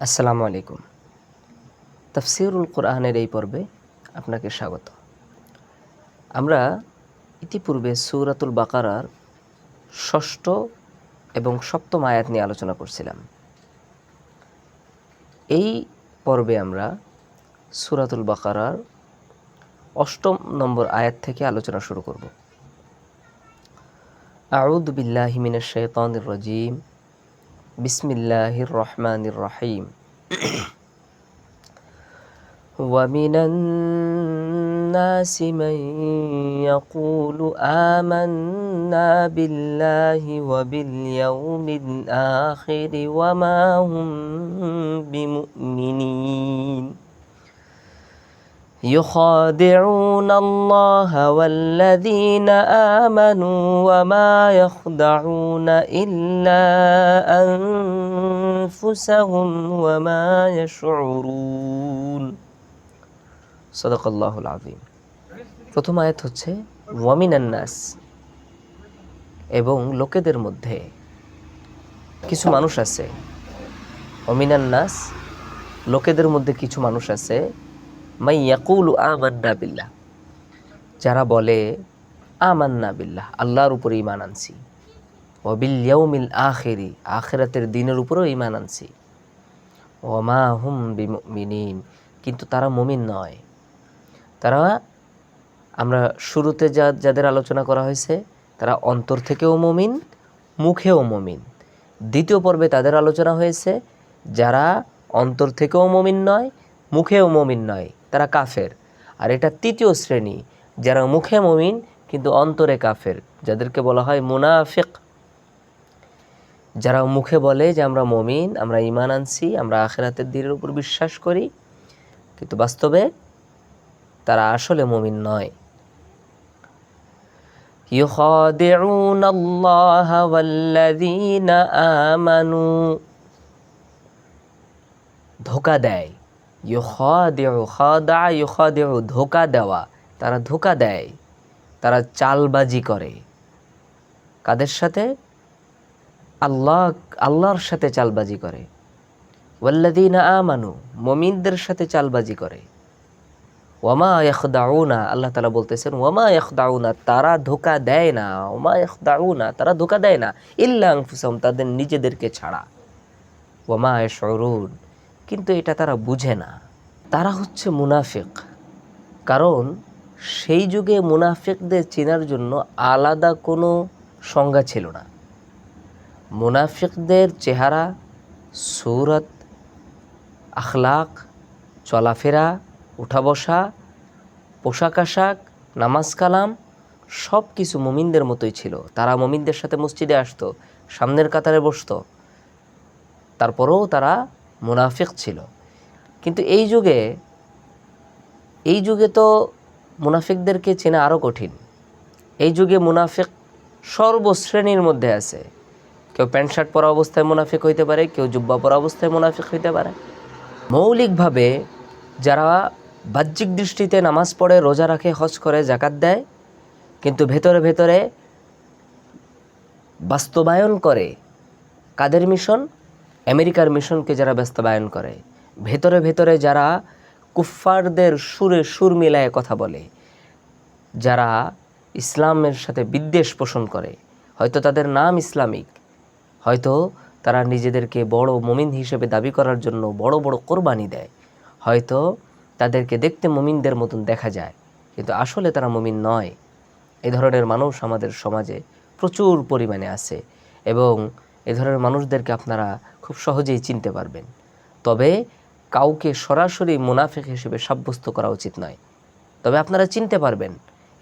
আসসালামু আলাইকুম। তাফসীরুল কোরআনের এই পর্বে আপনাকে স্বাগত। আমরা ইতিপূর্বে সূরাতুল বাকারার ৬ষ্ঠ এবং ৭ম আয়াত নিয়ে আলোচনা করছিলাম। এই পর্বে আমরা সূরাতুল বাকারার ৮ম নম্বর আয়াত থেকে আলোচনা শুরু করব। আউযু বিল্লাহি মিনাশ শাইতানির রাজীম। বিসমিল্লাহির রহমানির রহিম। وَمِنَ النَّاسِ مَن يَقُولُ آمَنَّا بِاللَّهِ وَبِالْيَوْمِ الْآخِرِ وَمَا هُم بِمُؤْمِنِينَ يُخَادِعُونَ اللَّهَ وَالَّذِينَ آمَنُوا وَمَا يَخْدَعُونَ إِلَّا أَنفُسَهُمْ وَمَا يَشْعُرُونَ সাদাকাল্লাহুল আযীম। প্রথম আয়াত হচ্ছে ওয়ামিনান নাস, এবং লোকেদের মধ্যে কিছু মানুষ আছে। ওয়ামিনান নাস, লোকেদের মধ্যে কিছু মানুষ আছে, মাই ইয়াকুলু আমান্না বিল্লাহ, যারা বলে আমান্না বিল্লাহ, আল্লাহর উপরে ঈমান আনছি, ওয়া বিল ইয়াউমিল আখিরি, আখিরাতের দিনের উপরেও ঈমান আনছি, ওয়া মা হুম বিমুমিনিন, কিন্তু তারা মুমিন নয়। তারা, আমরা শুরুতে যাদের আলোচনা করা হয়েছে, তারা অন্তর থেকেও মুমিন, মুখেও মুমিন। দ্বিতীয় পর্বে তাদের আলোচনা হয়েছে যারা অন্তর থেকেও মুমিন নয়, মুখেও মুমিন নয়, তারা কাফের। আর এটা তৃতীয় শ্রেণী, যারা মুখে মুমিন কিন্তু অন্তরে কাফের, যাদেরকে বলা হয় মুনাফিক। যারা মুখে বলে যে আমরা মুমিন, আমরা ঈমান আনছি, আমরা আখিরাতের দিনের উপর বিশ্বাস করি, কিন্তু বাস্তবে তারা আসলে মুমিন নয়। يخادعون الله والذين آمنوا, ধোঁকা দেয়। ইউখাদিউ, ধোঁকা দেওয়া, তারা ধোঁকা দেয়, তারা চালবাজি করে। কাদের সাথে? আল্লাহর সাথে চালবাজি করে। ওয়াল্লাযীনা আমানু, মুমিনদের সাথে চালবাজি করে। ওয়ামা ইয়াখদাউনা, আল্লাহ তাআলা বলতেছেন ওয়ামা ইয়াখদাউনা, তারা ধোঁকা দেয় না। ওয়ামা ইয়াখদাউনা, তারা ধোঁকা দেয় না, ইল্লা আনফুসাহুম, তাদের নিজেদেরকে ছাড়া। ওয়ামা ইয়াশউরুন, কিন্তু এটা তারা বুঝে না। তারা হচ্ছে মুনাফিক। কারণ সেই যুগে মুনাফিকদের চেনার জন্য আলাদা কোনো সংজ্ঞা ছিল না। মুনাফিকদের চেহারা, সূরত, আখলাক, চলাফেরা, উঠা বসা, পোশাক আশাক, নামাজ কালাম, সব কিছু মুমিনদের মতোই ছিল। তারা মুমিনদের সাথে মসজিদে আসতো, সামনের কাতারে বসতো, তারপরেও তারা মুনাফিক ছিল। কিন্তু এই যুগে তো মুনাফিকদেরকে চেনা আরও কঠিন। এই যুগে মুনাফিক সর্বশ্রেণীর মধ্যে আছে। কেউ প্যান্ট শার্ট পরা অবস্থায় মুনাফিক হইতে পারে, কেউ জুব্বা পরা অবস্থায় মুনাফিক হইতে পারে। মৌলিকভাবে যারা বাহ্যিক দৃষ্টিতে নামাজ পড়ে, রোজা রাখে, হজ করে, যাকাত দেয়, কিন্তু ভেতরে ভেতরে বাস্তবায়ন করে কাদের মিশন? আমেরিকার মিশনকে যারা বাস্তবায়ন করে। ভেতরে ভেতরে যারা কুফফারদের সুরে সুর মিলায়ে কথা বলে, যারা ইসলামের সাথে বিদ্বেষ পোষণ করে, হয়তো তাদের নাম ইসলামিক, হয়তো তারা নিজেদেরকে বড় মুমিন হিসেবে দাবি করার জন্য বড় বড় কোরবানি দেয়, হয়তো তাদেরকে দেখতে মুমিনদের মতন দেখা যায়, কিন্তু আসলে তারা মুমিন নয়। এই ধরনের মানুষ আমাদের সমাজে প্রচুর পরিমাণে আছে, এবং এ ধরনের মানুষদেরকে আপনারা খুব সহজেই চিনতে পারবেন। তবে কাউকে সরাসরি মুনাফিক হিসেবে সাব্যস্ত করা উচিত নয়। তবে আপনারা চিনতে পারবেন।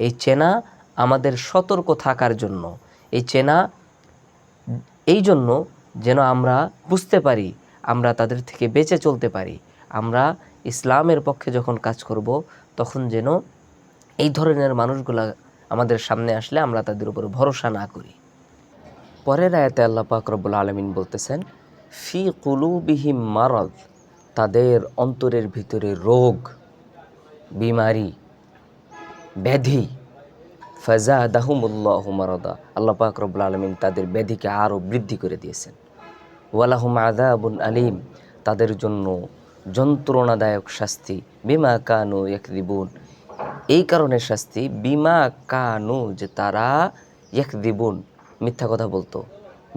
এই চেনা আমাদের সতর্ক থাকার জন্য, এই চেনা এই জন্য যেন আমরা বুঝতে পারি, আমরা তাদের থেকে বেঁচে চলতে পারি। আমরা ইসলামের পক্ষে যখন কাজ করব, তখন যেন এই ধরনের মানুষগুলা আমাদের সামনে আসলে আমরা তাদের উপর ভরসা না করি। পরের আয়াতে আল্লাহ পাক রব্বুল আলামিন বলতেছেন, ফি কুলুবিহিম মারাদ, তাদের অন্তরের ভিতরে রোগ, বিমারি, ব্যাধি। ফাজাদাহুমুল্লাহু মারাদা, আল্লাহ পাক রব্বুল আলামিন তাদের ব্যাধিকে আরও বৃদ্ধি করে দিয়েছেন। ওয়ালাহুম আযাবুন আলীম, তাদের জন্য যন্ত্রণাদায়ক শাস্তি, বিমা কানু ইয়াকদিবুন, এই কারণে শাস্তি, বিমা কানু, যে তারা ইয়াকদিবুন, মিথ্যা কথা বলতো,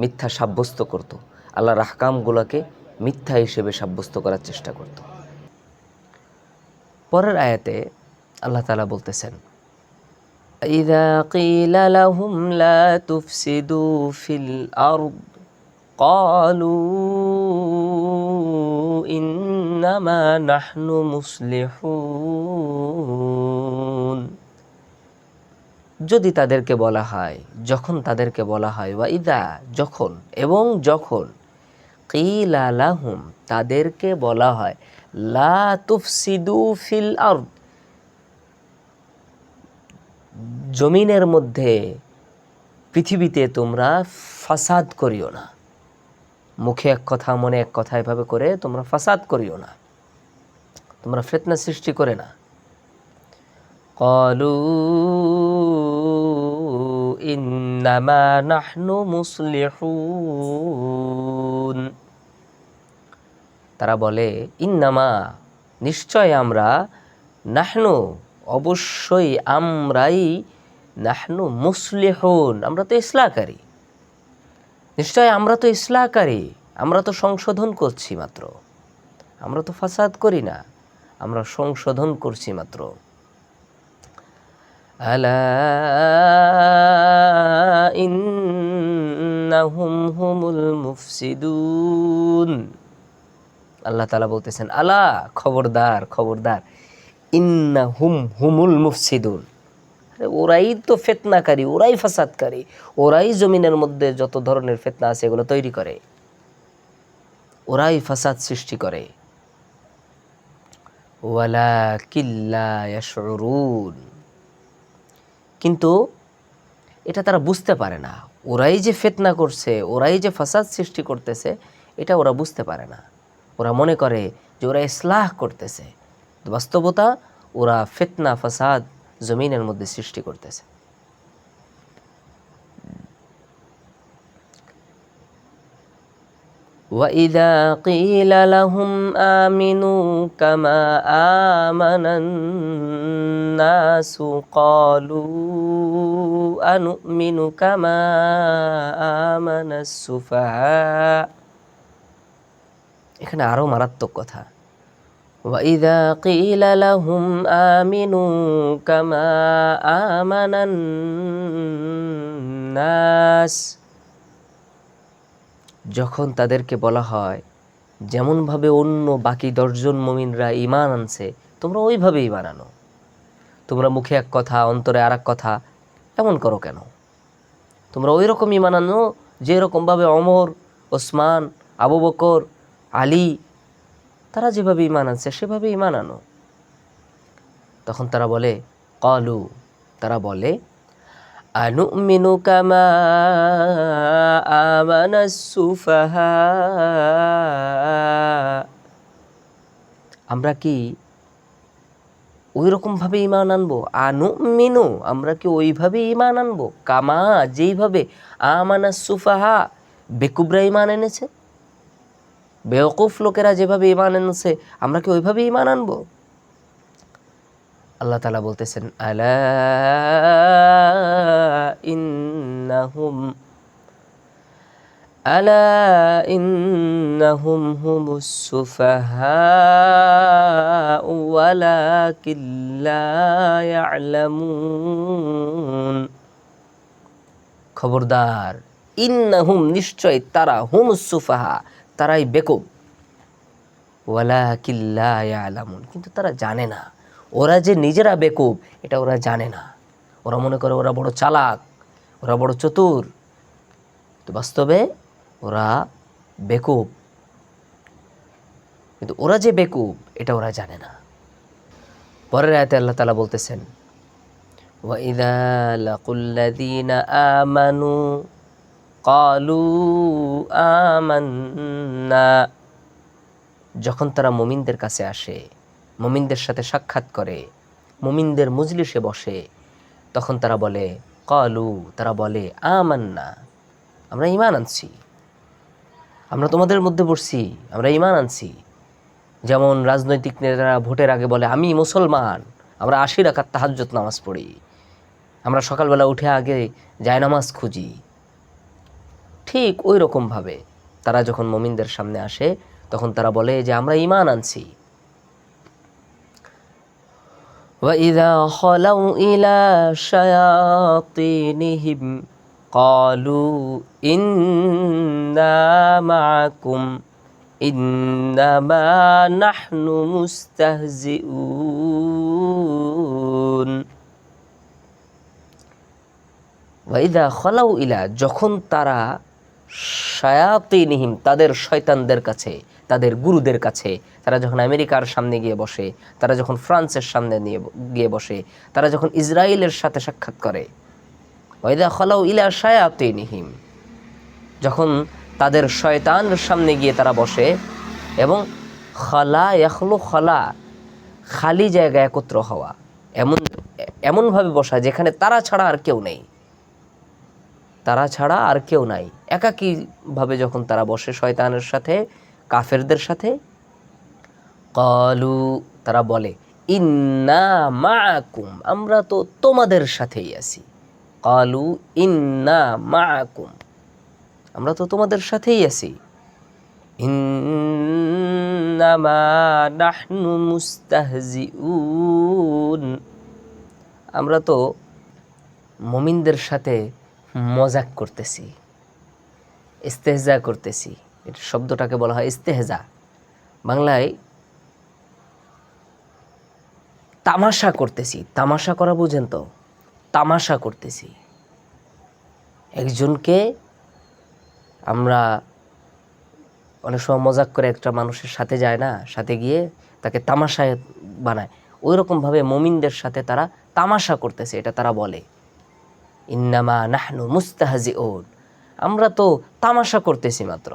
মিথ্যা সাব্যস্ত করত, আল্লাহর আহকামগুলোকে মিথ্যা হিসেবে সাব্যস্ত করার চেষ্টা করত। পরের আয়াতে আল্লাহ তাআলা বলতেছেন, ইযা কিলা লাহুম লা তুফসিদু ফিল আরদ ক্বালু ইন্নামা নাহনু মুসলিহুন। যদি তাদেরকে বলা হয়, যখন তাদেরকে বলা হয়, ওয়া ইদা, যখন, এবং যখন, কিলা লাহুম, তাদেরকে বলা হয়, লা তুফসিদু ফিল আরদ, জমিনের মধ্যে, পৃথিবীতে তোমরা ফাসাদ করিও না, মুখে এক কথা মনে এক কথা, এভাবে করে তোমরা ফাসাদ করিও না, তোমরা ফিতনা সৃষ্টি করে না। ক্বালু ইন্নামা নাহনু মুসলিহুন, তারা বলে, ইন্নামা, নিশ্চয় আমরা, নাহনু, অবশ্যই আমরাই, নাহনু মুসলিহুন, আমরা তো ইসলাহকারী, নিশ্চয় আমরা তো ইসলাহকারী, আমরা তো সংশোধন করছি মাত্র, আমরা তো ফাসাদ করি না, আমরা সংশোধন করছি মাত্র। আলা ইন্নাহুম হুমুল মুফসিদুন, আল্লাহ তাআলা বলতেছেন, আলা, খবরদার, খবরদার, ইন্নাহুম হুমুল মুফসিদুন, ওরাই তো ফিতনাকারী, ওরাই ফাসাদকারী, ওরাই জমিনের মধ্যে যত ধরনের ফিতনা আছে এগুলো তৈরি করে, ওরাই ফাসাদ সৃষ্টি করে। ওয়ালাকিন লা ইয়াশউরুন, কিন্তু এটা তারা বুঝতে পারে না, ওরাই যে ফিতনা করছে, ওরাই যে ফাসাদ সৃষ্টি করতেছে, এটা ওরা বুঝতে পারে না। ওরা মনে করে যে ওরা ইসলাহ করতেছে, বাস্তবতা ওরা ফিতনা ফাসাদ জমিনের মধ্যে সৃষ্টি করতেছে। وَإِذَا قِيلَ لَهُمْ آمِنُوا كَمَا آمَنَ النَّاسُ قَالُوا أَنُؤْمِنُ كَمَا آمَنَ السُّفَهَاءُ, এখানে আরও মারাত্মক কথা। وَإِذَا قِيلَ لَهُمْ آمِنُوا كَمَا آمَنَ النَّاسُ, যখন তাদেরকে বলা হয় যেমনভাবে অন্য বাকি 10 জন মুমিনরা ঈমান আনছে তোমরা ওইভাবে ঈমান আনো, তোমরা মুখে এক কথা অন্তরে আর এক কথা, এমন করো কেন? তোমরা ওই রকম ঈমান আনো যেরকমভাবে ওমর, ওসমান, আবু বকর, আলী, তারা যেভাবে ঈমান আনছে সেভাবে ঈমান আনো। তখন তারা বলে, ক্বালু, তারা বলে, আনুমিনু কামা আমানাস সুফাহা, আমরা কি ওই রকমভাবে ঈমান আনবো? আনুমিনু, আমরা কি ওইভাবে ঈমান আনবো? কামা, যেইভাবে, আমানাস সুফাহা, বেকুবরা ঈমান এনেছে, বেওকুফ লোকেরা যেভাবে ঈমান এনেছে আমরা কি ওইভাবে ঈমান আনবো? আল্লাহ তাআলা বলতেছেন, আলা ইন্নাহুম হুমুস সুফাহাউ ওয়ালাকিন লা ইয়ালামুন, খবরদার, ইন্নাহুম, নিশ্চয় তারা, হুমুস সুফাহা, তারাই বেকুব, ওয়ালাকিন লা ইয়ালামুন, কিন্তু তারা জানে না, ওরা যে নিজেরা বেকুব এটা ওরা জানে না। ওরা মনে করে ওরা বড় চালাক, ওরা বড় চতুর, তো বাস্তবে ওরা বেকুব, কিন্তু ওরা যে বেকুব এটা ওরা জানে না। পরের আয়াতে আল্লাহ তাআলা বলতেছেন, ওয়া ইযা লাকুল্লাযীনা আমানু ক্বালু আমান্না, যখন তারা মুমিনদের কাছে আসে, মুমিনদের সাথে সাক্ষাৎ করে, মুমিনদের মজলিসে বসে, তখন তারা বলে, ক্বালু, তারা বলে, আমান্না, আমরা ঈমান আনছি, আমরা তোমাদের মধ্যে পড়ছি, আমরা ঈমান আনছি। যেমন রাজনৈতিক নেতারা ভোটের আগে বলে আমি মুসলমান, আমরা 80 রাকাত তাহাজ্জুদ নামাজ পড়ি, আমরা সকালবেলা উঠে আগে জায়নামাজ খুঁজি। ঠিক ওই রকমভাবে তারা যখন মুমিনদের সামনে আসে তখন তারা বলে যে আমরা ঈমান আনছি। وَإِذَا خَلَوْا إِلَى شَيَاطِينِهِمْ قَالُوا إِنَّا مَعَكُمْ إِنَّمَا نَحْنُ مُسْتَهْزِئُونَ ওয়াইদা খলাউ ইলা, যখন তারা শায়াতিনহিম, তাদের শয়তানদের কাছে, তাদের গুরুদের কাছে, তারা যখন আমেরিকার সামনে গিয়ে বসে, তারা যখন ফ্রান্সের সামনে গিয়ে বসে, তারা যখন ইসরায়েলের সাথে সাক্ষাৎ করে, ওয়াইদা খলাউ ইলা শায়াতিনহিম, যখন তাদের শয়তানের সামনে গিয়ে তারা বসে, এবং খলা ইয়াখলু খলা, খালি জায়গায় একত্র হওয়া, এমনভাবে বসা যেখানে তারা ছাড়া আর কেউ নেই, তারা ছাড়া আর কেউ নাই, একাকীভাবে যখন তারা বসে শয়তানের সাথে, কাফেরদের সাথে, ক্বালু, তারা বলে ইন্না মাআকুম, আমরা তো তোমাদের সাথেই আছি। ক্বালু ইন্না মাআকুম, আমরা তো তোমাদের সাথেই আছি। ইন্নামা নাহনু মুস্তাহজিউন, আমরা তো মুমিনদের সাথে মজাক করতেছি, ইস্তেহজা করতেছি। এটা শব্দটাকে বলা হয় ইস্তেহজা। বাংলায় তামাশা করতেছি, তামাশা করা বুঝেন তো, তামাশা করতেছি। একজনকে আমরা অনেক সময় মজাক করে একটা মানুষের সাথে যায় না, সাথে গিয়ে তাকে তামাশায় বানায়, ওই রকমভাবে মুমিনদের সাথে তারা তামাশা করতেছে, এটা তারা বলে। ইন্নামা নাহনু মুস্তাহজিউন, আমরা তো তামাশা করতেছি মাত্র,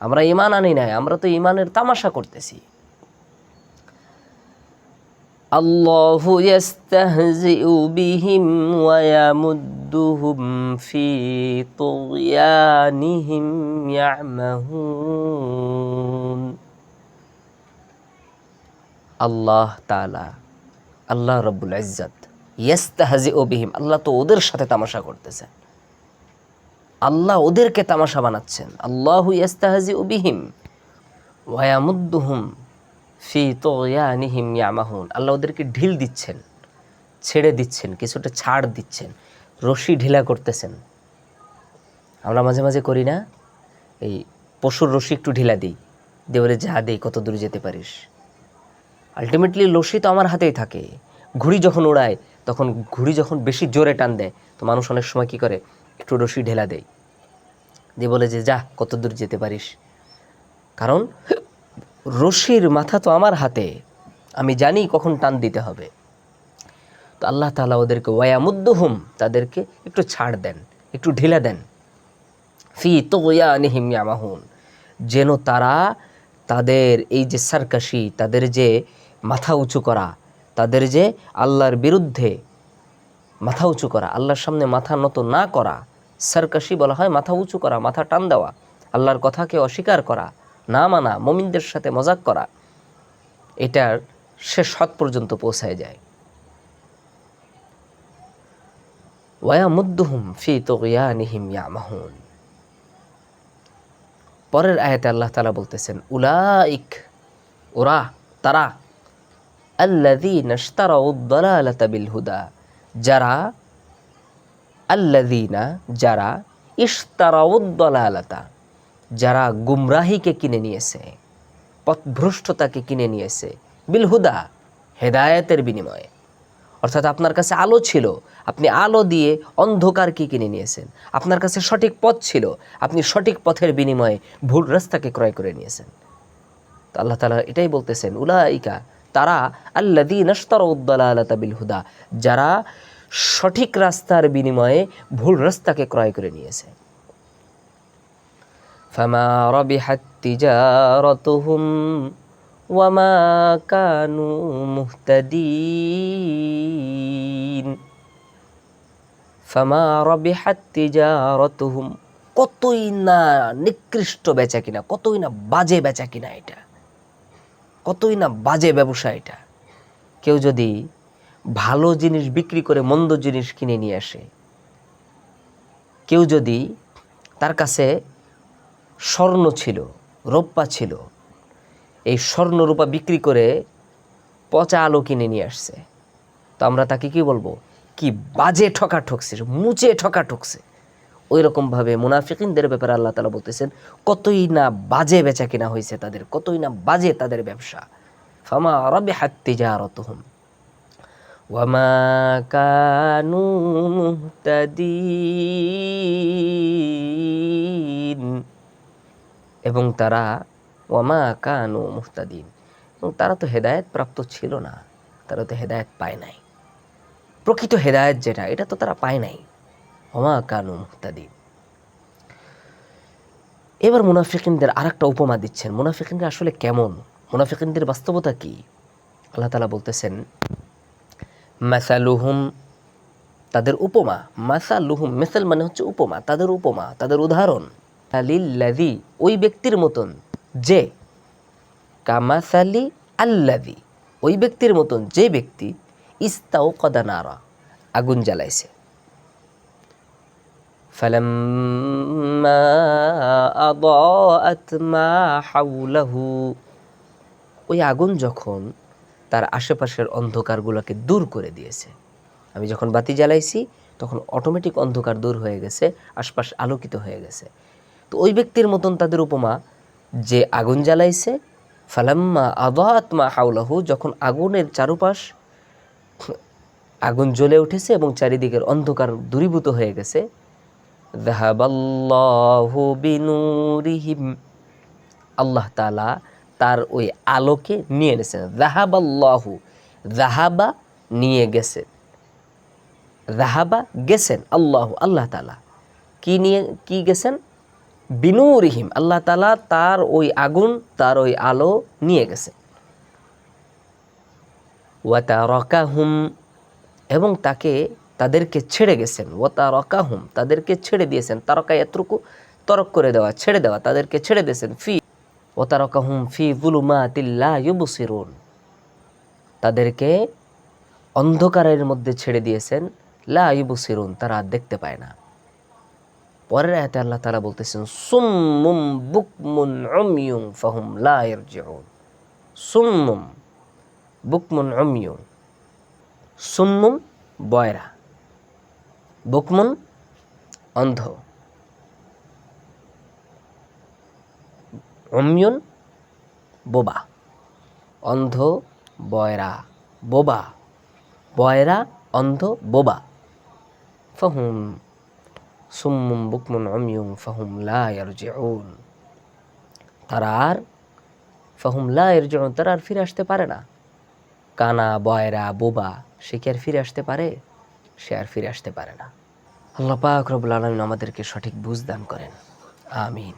আমরা ঈমান আনি নাই, আমরা তো ঈমানের তামাশা করতেছি। আল্লাহু ইয়াস্তাহজিউ বিহিম ওয়া ইয়ামুদ্দুহুম ফি তুগয়ানিহিম ইয়ামাহুন। আল্লাহ তাআলা, আল্লাহ রাব্বুল ইজ্জত, ইয়াস্তাহজিউ বিহিম, আল্লাহ তো ওদের সাথে তামাশা করতেছেন, আল্লাহ ওদেরকে তামাশা বানাচ্ছেন। আল্লাহু ইয়াস্তাহজিউ বিহিম ওয়া ইয়ামুদ্দুহুম ফি তুগয়ানিহিম ইয়ামাহুন, আল্লাহ ওদেরকে ঢিল দিচ্ছেন, ছেড়ে দিচ্ছেন, কিছুটা ছাড় দিচ্ছেন, রশি ঢিলা করতেছেন। আমরা মাঝে মাঝে করি না, এই পশুর রশি একটু ঢিলা দিই, দিয়ে বলে যা দেই, কত দূর যেতে পারিস। আলটিমেটলি রশি তো আমার হাতেই থাকে। ঘুড়ি যখন উড়ায়, তখন ঘুড়ি যখন বেশি জোরে টান দেয়, তো মানুষ অনেক সময় কী করে, একটু রশি ঢেলা দেয়, দিয়ে বলে যে যা, কত দূর যেতে পারিস। কারণ রশির মাথা তো আমার হাতে, আমি জানি কখন টান দিতে হবে। তো আল্লাহ তাআলা ওদেরকে ওয়ায়ামুদ্দুহুম, তাদেরকে একটু ছাড় দেন, একটু ঢিলা দেন, ফি তুগয়ানিহিম ইয়ামাহুন, যেন তারা তাদের এই যে সারকাশি, তাদের যে মাথা উঁচু করা, তাদের যে আল্লাহর বিরুদ্ধে মাথা উঁচু করা, আল্লাহর সামনে মাথা নত না করা, সারকাশি বলা হয় মাথা উঁচু করা, মাথা টান দেওয়া, আল্লাহর কথাকে অস্বীকার করা, না মানা, মুমিনদের সাথে মজাক করা, এটার শেষ হদ পর্যন্ত পৌঁছায় যায়। ওয়ায়ামুদ্দুহুম ফি তুগয়ানিহিম ইয়ামাহুন। পরের আয়াতে আল্লাহ তাআলা বলতেছেন উলাইক, ওরা, তারা, আল্লাযীনা ইশতারাউদ দালালাতা বিল হুদা, যারা, আল্লাযীনা, যারা, ইশতারাউদ দালালাতা, যারা গুমরাহিকে কিনে নিয়েছে, পথভ্রষ্টতাকে কিনে নিয়েছে, বিল হুদা, হেদায়েতের বিনিময়ে। অর্থাৎ আপনার কাছে আলো ছিল, আপনি আলো দিয়ে অন্ধকারকে কিনে নিয়েছেন। আপনার কাছে সঠিক পথ ছিল, আপনি সঠিক পথের বিনিময়ে ভুল রাস্তাকে ক্রয় করে নিয়েছেন। তো আল্লাহ তাআলা এটাই বলতেছেন, উলাইকা, তারা, আল্লাযীনা ইশতারাউদ দালালাতা বিল হুদা, যারা সঠিক রাস্তার বিনিময়ে ভুল রাস্তাকে ক্রয় করে নিয়েছে। ফামা রাবিহাত তিজারাতুহুম ওয়া মা কানু মুহতাদিন। ফামা রাবিহাত তিজারাতুহুম, কতই না নিকৃষ্ট বেচা কিনা, কতই না বাজে বেচা কিনা এটা, কতই না বাজে ব্যবসা এটা। কেউ যদি ভালো জিনিস বিক্রি করে মন্দ জিনিস কিনে নিয়ে আসে, কেউ যদি তার কাছে স্বর্ণ ছিল, রৌপ্যা ছিল, এই স্বর্ণ রূপা বিক্রি করে পচা আলো কিনে নিয়ে আসছে, তো আমরা তাকে কি বলবো? কি বাজে ঠকা ঠকছে, মুচে ঠকা ঠকছে। ওই রকমভাবে মুনাফিকিনদের ব্যাপারে আল্লাহ তাআলা বলতেছেন কতই না বাজে বেচা কিনা হয়েছে তাদের, কতই না বাজে তাদের ব্যবসা। ফামা রাবিহাত তিজারাতুহুম ওয়ামা কানু মুহতাদিন, এবং তারা ওয়ামা কানু মুহতাদিন, এবং তারা তো হেদায়েত প্রাপ্ত ছিল না, তারা তো হেদায়েত পায় নাই। প্রকৃত হেদায়েত যেটা, এটা তো তারা পায় নাই। ওয়ামা কানু মুহতাদিন। এবার মুনাফিকিনদের আরেকটা উপমা দিচ্ছেন। মুনাফিকিনরা আসলে কেমন, মুনাফিকিনদের বাস্তবতা কি? আল্লাহ তাআলা বলতেছেন মাসালুহুম, তাদের উপমা। মাসালুহুম, মিসাল মানে হচ্ছে উপমা, তাদের উপমা, তাদের উদাহরণ। লিল্লাযী, ওই ব্যক্তির মতন যে, কামাসালি আল্লাযী, ওই ব্যক্তির মতন যে ব্যক্তি ইস্তাওকাদা নারা, আগুন জ্বালাইছে। ফালাম্মা আদাআত মা হাওলাহু, ওই আগুন যখন তার আশেপাশের অন্ধকারগুলোকে দূর করে দিয়েছে। আমি যখন বাতি জ্বালাইছি তখন অটোমেটিক অন্ধকার দূর হয়ে গেছে, আশপাশ আলোকিত হয়ে গেছে। তো ওই ব্যক্তির মতন তাদের উপমা যে আগুন জ্বালাইছে। ফালাম্মা আদাআত মা হাওলাহু, যখন আগুনের চারপাশ আগুন জ্বলে উঠেছে এবং চারিদিকের অন্ধকার দূরীভূত হয়ে গেছে। যাহাবাল্লাহু বিনুরিহিম, আল্লাহ তাআলা তার ওই আলোকে নিয়ে গেছেন। যাহাবাল্লাহু, যাহাবা নিয়ে গেছেন, যাহাবা গেছেন, আল্লাহু আল্লাহ তাআলা কি নিয়ে কি গেছেন? বিনুরিহিম, আল্লাহ তাআলা তার ওই আগুন, তার ওই আলো নিয়ে গেছেন। ওয়া তারাকাহুম, এবং তাদেরকে ছেড়ে গেছেন। ওয়া তারাকাহুম, তাদেরকে ছেড়ে দিয়েছেন। তারাকা ইয়াতরুকু, তরক করে দেওয়া, ছেড়ে দেওয়া, তাদেরকে ছেড়ে দিয়েছেন। ওয়া তারাকাহুম ফি যুলুমাতিল লা ইউবসিরুন, তাদেরকে অন্ধকারের মধ্যে ছেড়ে দিয়েছেন। লা ইউবসিরুন, তারা দেখতে পায় না। পরের আয়াতে আল্লাহ তাআলা বলতেছেন সুম্মুম বুকমুন উময়ুন ফাহুম লা ইয়ারজিউন। সুম্মুম বুকমুন উময়ুন, সুম্মুম বয়রা, বুকমুন অন্ধ, উময়ুন বোবা। অন্ধ, বয়রা, বোবা, বয়রা, অন্ধ, বোবা। ফাহুম সুম্মুম বুকমুন উময়ুন ফাহুম লা ইয়ারজিউন, তারা আর ফাহুম লা ইয়ারজিউন, তারা আর ফিরে আসতে পারে না। কানা, বয়রা, বোবা, সে কি আর ফিরে আসতে পারে? সে আর ফিরে আসতে পারে না। আল্লাহ পাক রব্বুল আলামিন আমাদেরকে সঠিক বুঝ দান করেন। আমিন।